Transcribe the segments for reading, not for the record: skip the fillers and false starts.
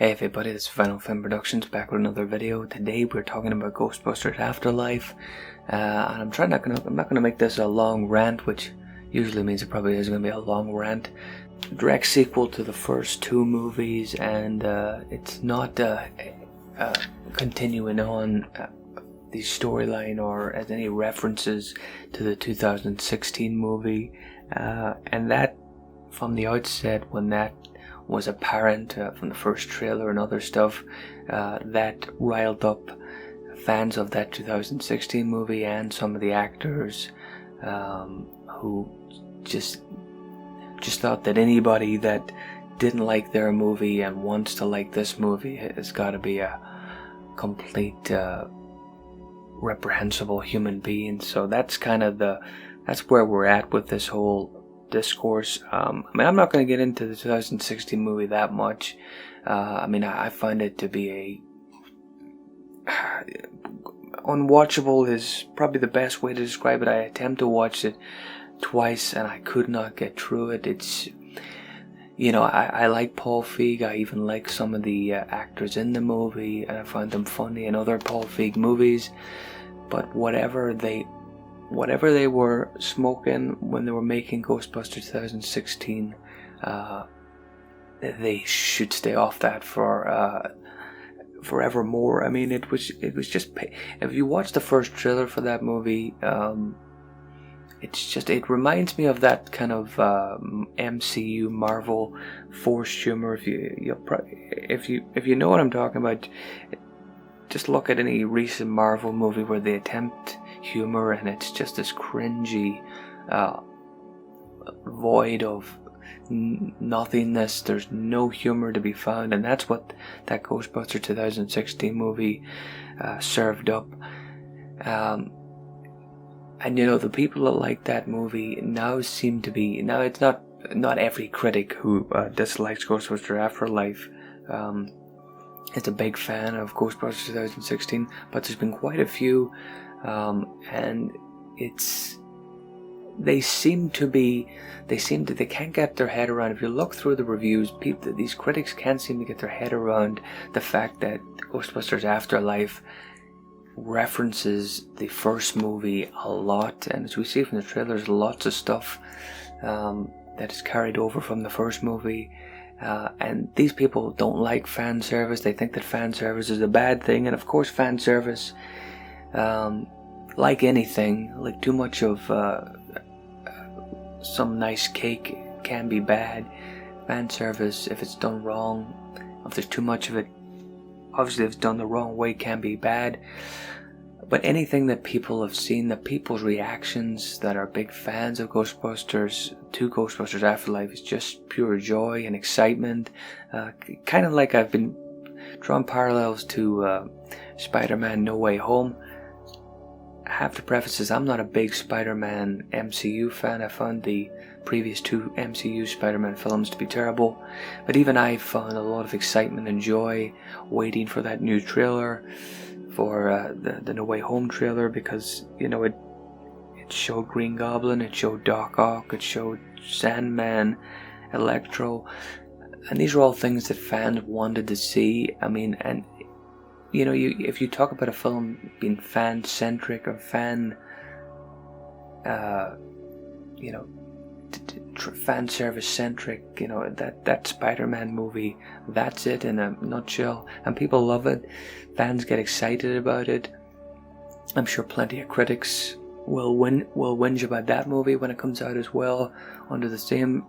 Hey everybody, this is Final Film Productions back with another video. Today we're talking about Ghostbusters Afterlife, and I'm not gonna make this a long rant, which usually means it probably is gonna be a long rant. Direct sequel to the first two movies, and it's not continuing on the storyline or as any references to the 2016 movie, and that from the outset, when that was apparent from the first trailer and other stuff, that riled up fans of that 2016 movie and some of the actors who just thought that anybody that didn't like their movie and wants to like this movie has got to be a complete reprehensible human being. So that's that's where we're at with this whole discourse. I'm not going to get into the 2016 movie that much. I find it to be unwatchable is probably the best way to describe it. I attempt to watch it twice and I could not get through it. It's, I like Paul Feig. I even like some of the actors in the movie, and I find them funny in other Paul Feig movies. But whatever they were smoking when they were making Ghostbusters 2016, they should stay off that for forevermore. I mean, it was just, if you watch the first trailer for that movie, it reminds me of that kind of MCU Marvel forced humor. If you know what I'm talking about, just look at any recent Marvel movie where they attempt humor and it's just this cringy void of nothingness. There's no humor to be found, and that's what that Ghostbusters 2016 movie served up. And the people that like that movie now seem to be, now it's not every critic who dislikes Ghostbusters Afterlife is a big fan of Ghostbusters 2016, but there's been quite a few, and they can't get their head around. If you look through the reviews, these critics can't seem to get their head around the fact that Ghostbusters Afterlife references the first movie a lot, and as we see from the trailers, lots of stuff that is carried over from the first movie. And these people don't like fan service. They think that fan service is a bad thing, and of course fan service, like anything, like too much of some nice cake can be bad. Fan service, if it's done wrong, if there's too much of it, obviously if it's done the wrong way, can be bad. But anything that people have seen, the people's reactions that are big fans of Ghostbusters to Ghostbusters Afterlife, is just pure joy and excitement. Kind of like I've been drawing parallels to Spider-Man No Way Home. I have to preface this, I'm not a big Spider-Man MCU fan. I found the previous two MCU Spider-Man films to be terrible. But even I found a lot of excitement and joy waiting for that new trailer, for the No Way Home trailer, because it showed Green Goblin, it showed Doc Ock, it showed Sandman, Electro, and these are all things that fans wanted to see. I mean, and if you talk about a film being fan centric or fan fan service centric, that Spider-Man movie, that's it in a nutshell, and people love it. Fans get excited about it. I'm sure plenty of critics will whinge about that movie when it comes out as well, under the same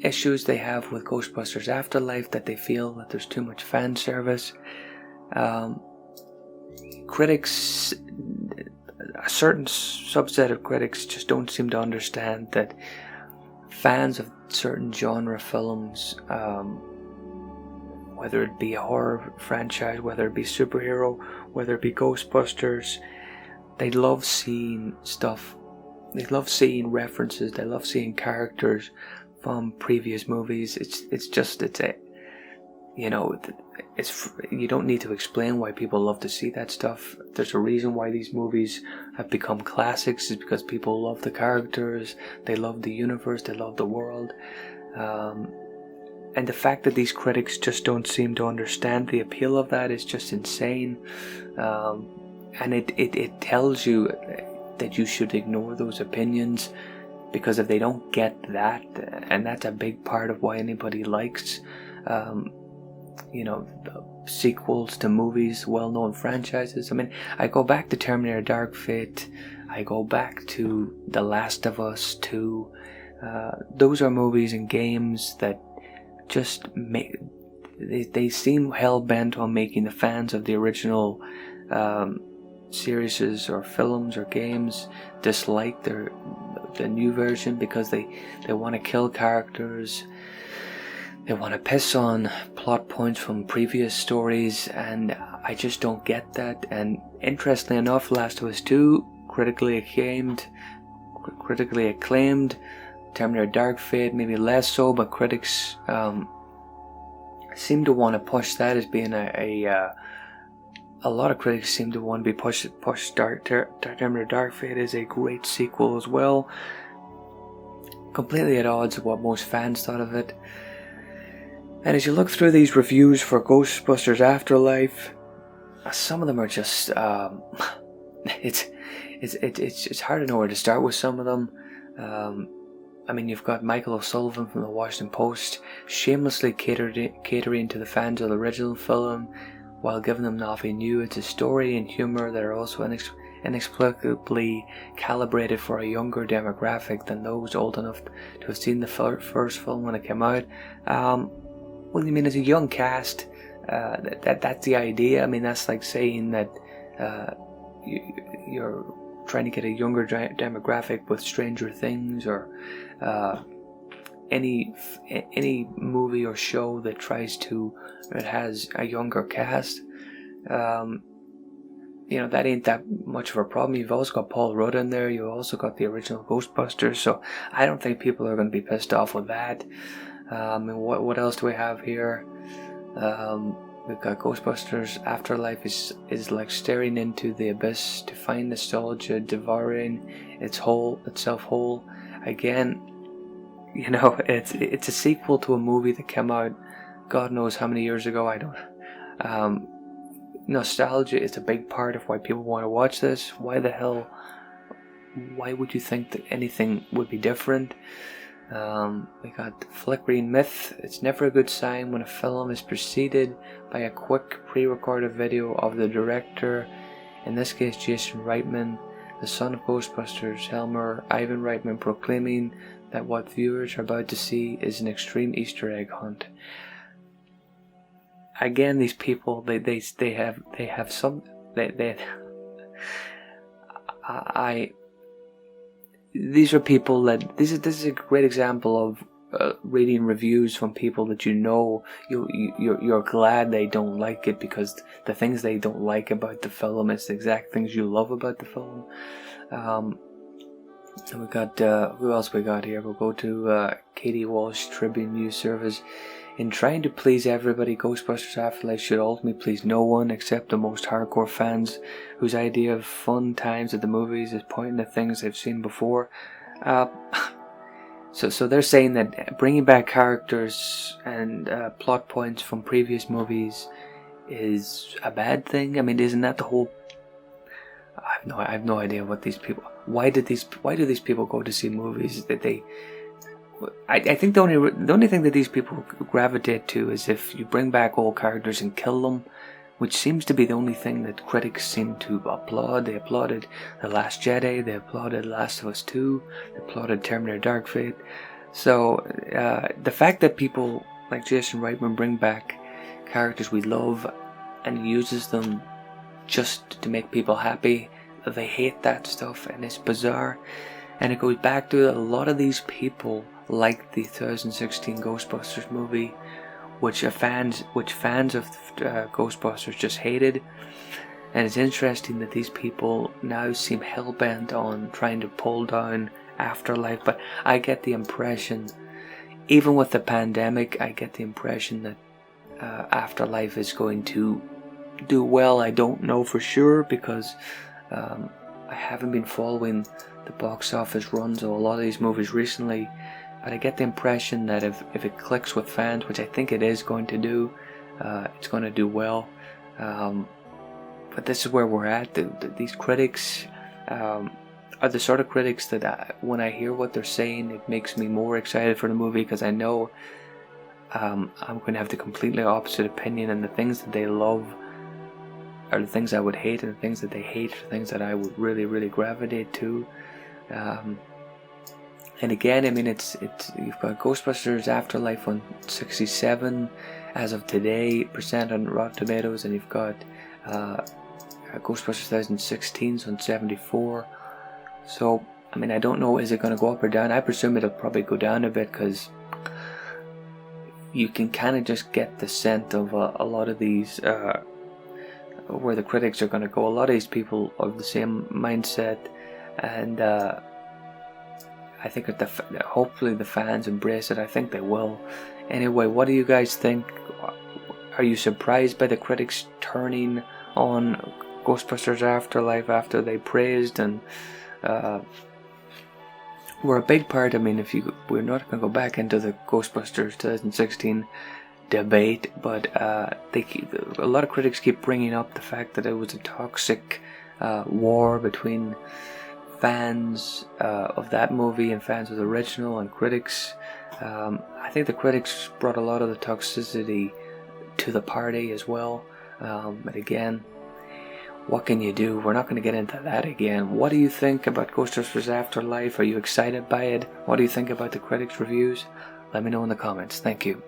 issues they have with Ghostbusters Afterlife, that they feel that there's too much fan service. Critics, a certain subset of critics, just don't seem to understand that fans of certain genre films, whether it be a horror franchise, whether it be superhero, whether it be Ghostbusters, they love seeing stuff. They love seeing references. They love seeing characters from previous movies. you don't need to explain why people love to see that stuff. There's a reason why these movies have become classics, is because people love the characters, they love the universe, they love the world. And the fact that these critics just don't seem to understand the appeal of that is just insane. And it tells you that you should ignore those opinions, because if they don't get that, and that's a big part of why anybody likes sequels to movies, well-known franchises. I mean, I go back to Terminator Dark Fate, I go back to The Last of Us 2. Those are movies and games that just they seem hell-bent on making the fans of the original series or films or games dislike the new version, because they want to kill characters, they want to piss on plot points from previous stories, and I just don't get that. And interestingly enough, Last of Us 2, critically acclaimed. Terminator Dark Fate, maybe less so, but critics seem to want to push that as being a lot of critics seem to want to be push Terminator Dark Fate is a great sequel as well. Completely at odds with what most fans thought of it. And as you look through these reviews for Ghostbusters Afterlife, some of them are just it's hard to know where to start with some of them. I mean, you've got Michael O'Sullivan from the Washington Post shamelessly catering to the fans of the original film while giving them nothing new. It's a story and humour that are also inexplicably calibrated for a younger demographic than those old enough to have seen the first film when it came out. Well, you mean as a young cast? That's the idea. I mean, that's like saying that you're trying to get a younger demographic with Stranger Things, or any movie or show that has a younger cast. That ain't that much of a problem. You've also got Paul Rudd in there. You've also got the original Ghostbusters. So I don't think people are going to be pissed off with that. And what else do we have here? We've got Ghostbusters Afterlife is like staring into the abyss to find nostalgia devouring itself whole. Again, it's a sequel to a movie that came out God knows how many years ago. I don't. Nostalgia is a big part of why people want to watch this. Why would you think that anything would be different? We got Flickering Myth. It's never a good sign when a film is preceded by a quick pre-recorded video of the director, in this case Jason Reitman, the son of Ghostbusters Helmer, Ivan Reitman, proclaiming that what viewers are about to see is an extreme Easter egg hunt. Again, these people, these are people that this is a great example of reading reviews from people that you're glad they don't like it, because the things they don't like about the film is the exact things you love about the film. And we got who else we got here? We'll go to Katie Walsh, Tribune News Service. In trying to please everybody, Ghostbusters Afterlife should ultimately please no one except the most hardcore fans, whose idea of fun times at the movies is pointing to things they've seen before. So they're saying that bringing back characters and plot points from previous movies is a bad thing. I mean, isn't that the whole? I have no idea what these people. Why do these people go to see movies that they? I think the only thing that these people gravitate to is if you bring back old characters and kill them, which seems to be the only thing that critics seem to applaud. They applauded The Last Jedi, they applauded Last of Us 2, they applauded Terminator Dark Fate. So the fact that people like Jason Reitman bring back characters we love and uses them just to make people happy, they hate that stuff, and it's bizarre. And it goes back to a lot of these people like the 2016 Ghostbusters movie, which fans of Ghostbusters just hated. And it's interesting that these people now seem hell-bent on trying to pull down Afterlife, but I get the impression, even with the pandemic, I get the impression that Afterlife is going to do well. I don't know for sure because I haven't been following the box office runs of a lot of these movies recently, but I get the impression that if it clicks with fans, which I think it is going to do, it's going to do well. But this is where we're at. These critics are the sort of critics that when I hear what they're saying, it makes me more excited for the movie, because I know I'm going to have the completely opposite opinion, and the things that they love are the things I would hate, and the things that they hate are the things that I would really, really gravitate to. And again, I mean, it's you've got Ghostbusters Afterlife on 67 as of today % on Rotten Tomatoes, and you've got Ghostbusters 2016 on 74. So I mean, I don't know, is it going to go up or down? I presume it'll probably go down a bit, because you can kind of just get the scent of a lot of these where the critics are going to go. A lot of these people are the same mindset, and I think that hopefully the fans embrace it. I think they will. Anyway, what do you guys think? Are you surprised by the critics turning on Ghostbusters Afterlife after they praised and were a big part? I mean, we're not going to go back into the Ghostbusters 2016 debate, but a lot of critics keep bringing up the fact that it was a toxic war between fans of that movie and fans of the original and critics. I think the critics brought a lot of the toxicity to the party as well. But again, what can you do? We're not going to get into that again. What do you think about Ghostbusters Afterlife? Are you excited by it? What do you think about the critics' reviews? Let me know in the comments. Thank you.